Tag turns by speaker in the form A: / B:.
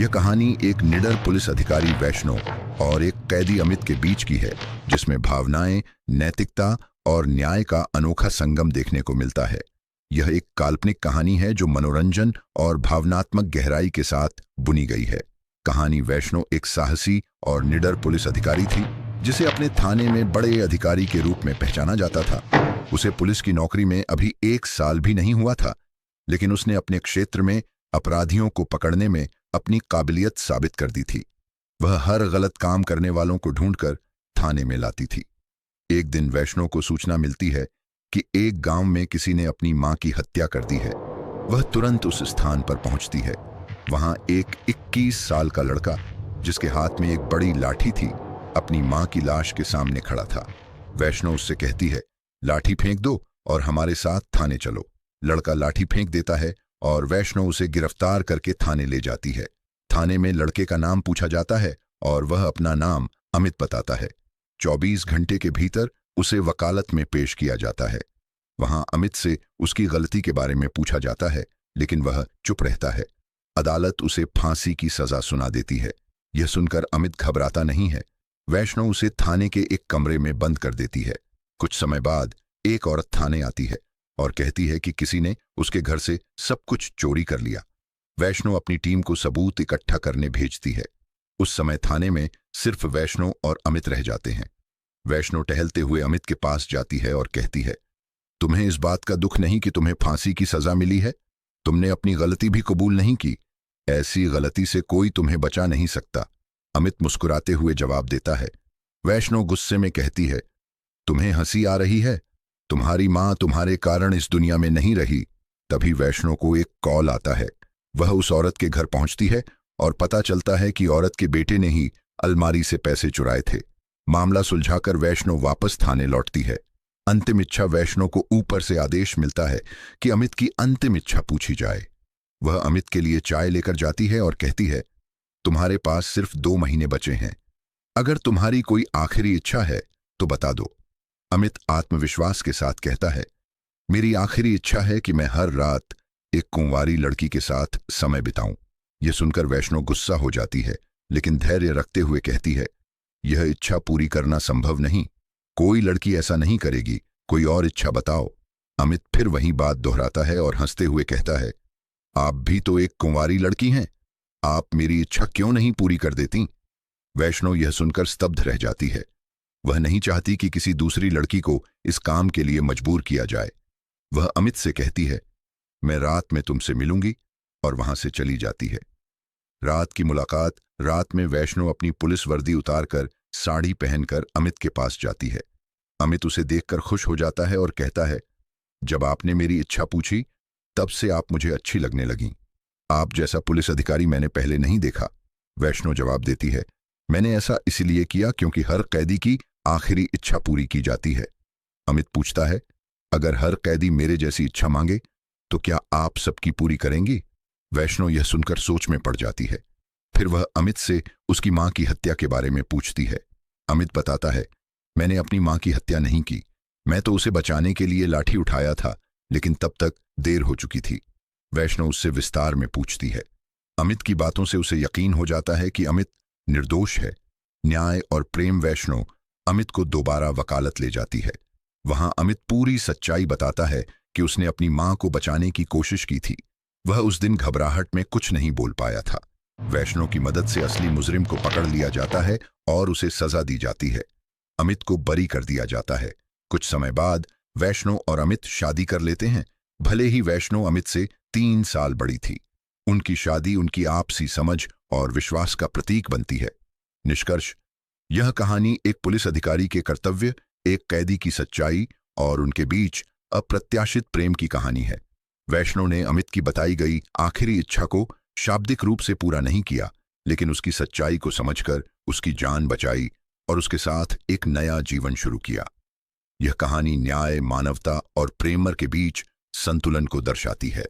A: यह कहानी एक निडर पुलिस अधिकारी वैष्णो और एक कैदी अमित के बीच की है, जिसमें भावनाएं, नैतिकता और न्याय का अनोखा संगम देखने को मिलता है। यह एक काल्पनिक कहानी है जो मनोरंजन और भावनात्मक गहराई के साथ बुनी गई है। कहानी वैष्णो एक साहसी और निडर पुलिस अधिकारी थी, जिसे अपने थाने में बड़े अधिकारी के रूप में पहचाना जाता था। उसे पुलिस की नौकरी में अभी 1 साल भी नहीं हुआ था, लेकिन उसने अपने क्षेत्र में अपराधियों को पकड़ने में अपनी काबिलियत साबित कर दी थी। वह हर गलत काम करने वालों को ढूंढकर थाने में लाती थी। एक दिन वैष्णो को सूचना मिलती है कि एक गांव में किसी ने अपनी मां की हत्या कर दी है। वह तुरंत उस स्थान पर पहुंचती है। वहां एक 21 साल का लड़का, जिसके हाथ में एक बड़ी लाठी थी, अपनी मां की लाश के सामने खड़ा था। वैष्णो उससे कहती है, लाठी फेंक दो और हमारे साथ थाने चलो। लड़का लाठी फेंक देता है और वैष्णो उसे गिरफ्तार करके थाने ले जाती है। थाने में लड़के का नाम पूछा जाता है और वह अपना नाम अमित बताता है। 24 घंटे के भीतर उसे वकालत में पेश किया जाता है। वहां अमित से उसकी गलती के बारे में पूछा जाता है, लेकिन वह चुप रहता है। अदालत उसे फांसी की सजा सुना देती है। यह सुनकर अमित घबराता नहीं है। वैष्णो उसे थाने के एक कमरे में बंद कर देती है। कुछ समय बाद एक औरत थाने आती है और कहती है कि किसी ने उसके घर से सब कुछ चोरी कर लिया। वैष्णो अपनी टीम को सबूत इकट्ठा करने भेजती है। उस समय थाने में सिर्फ वैष्णो और अमित रह जाते हैं। वैष्णो टहलते हुए अमित के पास जाती है और कहती है, तुम्हें इस बात का दुख नहीं कि तुम्हें फांसी की सजा मिली है? तुमने अपनी गलती भी कबूल नहीं की। ऐसी गलती से कोई तुम्हें बचा नहीं सकता। अमित मुस्कुराते हुए जवाब देता है। वैष्णो गुस्से में कहती है, तुम्हें हंसी आ रही है? तुम्हारी मां तुम्हारे कारण इस दुनिया में नहीं रही। तभी वैष्णो को एक कॉल आता है। वह उस औरत के घर पहुंचती है और पता चलता है कि औरत के बेटे ने ही अलमारी से पैसे चुराए थे। मामला सुलझाकर वैष्णो वापस थाने लौटती है। अंतिम इच्छा वैष्णो को ऊपर से आदेश मिलता है कि अमित की अंतिम इच्छा पूछी जाए। वह अमित के लिए चाय लेकर जाती है और कहती है, तुम्हारे पास सिर्फ 2 महीने बचे हैं। अगर तुम्हारी कोई आखिरी इच्छा है तो बता दो। अमित आत्मविश्वास के साथ कहता है, मेरी आखिरी इच्छा है कि मैं हर रात एक कुंवारी लड़की के साथ समय बिताऊं। यह सुनकर वैष्णो गुस्सा हो जाती है, लेकिन धैर्य रखते हुए कहती है, यह इच्छा पूरी करना संभव नहीं। कोई लड़की ऐसा नहीं करेगी। कोई और इच्छा बताओ। अमित फिर वही बात दोहराता है और हंसते हुए कहता है, आप भी तो एक कुंवारी लड़की हैं। आप मेरी इच्छा क्यों नहीं पूरी कर देती? वैष्णो यह सुनकर स्तब्ध रह जाती है। वह नहीं चाहती कि किसी दूसरी लड़की को इस काम के लिए मजबूर किया जाए। वह अमित से कहती है, मैं रात में तुमसे मिलूंगी, और वहां से चली जाती है। रात की मुलाकात। रात में वैष्णो अपनी पुलिस वर्दी उतारकर साड़ी पहनकर अमित के पास जाती है। अमित उसे देखकर खुश हो जाता है और कहता है, जब आपने मेरी इच्छा पूछी तब से आप मुझे अच्छी लगने लगीं। आप जैसा पुलिस अधिकारी मैंने पहले नहीं देखा। वैष्णो जवाब देती है, मैंने ऐसा इसलिए किया क्योंकि हर कैदी की आखिरी इच्छा पूरी की जाती है। अमित पूछता है, अगर हर कैदी मेरे जैसी इच्छा मांगे तो क्या आप सबकी पूरी करेंगी? वैष्णो यह सुनकर सोच में पड़ जाती है। फिर वह अमित से उसकी मां की हत्या के बारे में पूछती है। अमित बताता है, मैंने अपनी मां की हत्या नहीं की। मैं तो उसे बचाने के लिए लाठी उठाया था, लेकिन तब तक देर हो चुकी थी। वैष्णो उससे विस्तार में पूछती है। अमित की बातों से उसे यकीन हो जाता है कि अमित निर्दोष है। न्याय और प्रेम वैष्णो अमित को दोबारा वकालत ले जाती है। वहां अमित पूरी सच्चाई बताता है कि उसने अपनी मां को बचाने की कोशिश की थी। वह उस दिन घबराहट में कुछ नहीं बोल पाया था। वैष्णो की मदद से असली मुजरिम को पकड़ लिया जाता है और उसे सजा दी जाती है। अमित को बरी कर दिया जाता है। कुछ समय बाद वैष्णो और अमित शादी कर लेते हैं। भले ही वैष्णो अमित से 3 साल बड़ी थी, उनकी शादी उनकी आपसी समझ और विश्वास का प्रतीक बनती है। निष्कर्ष, यह कहानी एक पुलिस अधिकारी के कर्तव्य, एक कैदी की सच्चाई और उनके बीच अप्रत्याशित प्रेम की कहानी है। वैष्णो ने अमित की बताई गई आखिरी इच्छा को शाब्दिक रूप से पूरा नहीं किया, लेकिन उसकी सच्चाई को समझकर उसकी जान बचाई और उसके साथ एक नया जीवन शुरू किया। यह कहानी न्याय, मानवता और प्रेम के बीच संतुलन को दर्शाती है।